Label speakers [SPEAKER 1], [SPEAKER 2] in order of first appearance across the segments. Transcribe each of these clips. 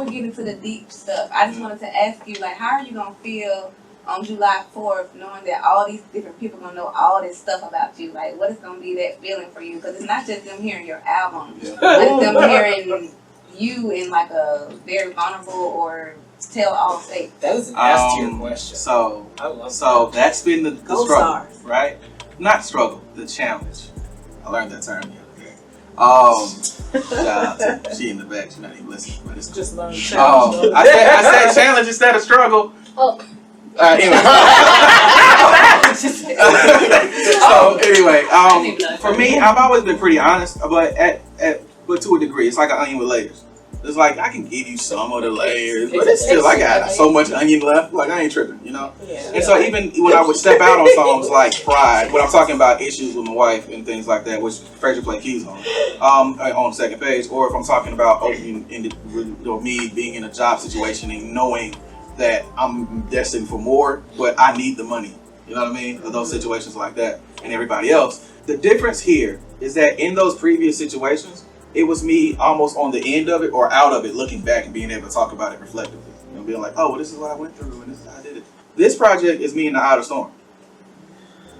[SPEAKER 1] we get into the deep stuff, I just wanted to ask you, like, how are you gonna feel on July 4th, knowing that all these different people gonna know all this stuff about you? Like, what is gonna be that feeling for you? Because it's not just them hearing your album, but it's them hearing you in like a very vulnerable or tell all safe.
[SPEAKER 2] That was an S tier question.
[SPEAKER 3] So that's been the struggle, right? Not struggle, the challenge. I learned that term the other day. She in the back, she's not even listening, but it's
[SPEAKER 2] just learned challenge.
[SPEAKER 3] I said challenge instead of struggle. Anyway. For me, I've always been pretty honest, but but to a degree, it's like an onion with layers. It's like I can give you some of the layers, but it's still I got so much onion left. Like I ain't tripping, you know. And so even when I would step out on songs like Pride, when I'm talking about issues with my wife and things like that, which Fraser played keys on second page, or if I'm talking about me being in a job situation and knowing that I'm destined for more, but I need the money. You know what I mean? Those situations like that, and everybody else. The difference here is that in those previous situations, it was me almost on the end of it or out of it, looking back and being able to talk about it reflectively. You know, being like, oh, well, this is what I went through and this is how I did it. This project is me in the outer storm.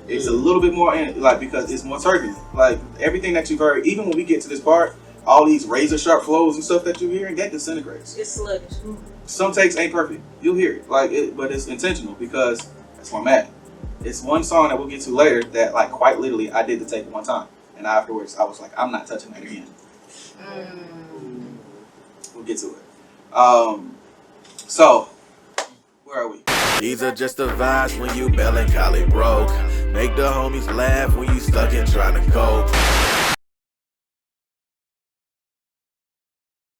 [SPEAKER 3] It's a little bit more, because it's more turbulent. Like, everything that you've heard, even when we get to this part, all these razor sharp flows and stuff that you're hearing, that disintegrates.
[SPEAKER 4] It's sluggish.
[SPEAKER 3] Some takes ain't perfect. You'll hear it, but it's intentional because that's where I'm at. It's one song that we'll get to later that, like, quite literally, I did the take one time. And afterwards, I was like, I'm not touching that again. We'll get to it. So, where are we?
[SPEAKER 5] These are just the vibes when you melancholy broke. Make the homies laugh when you stuck and trying to cope.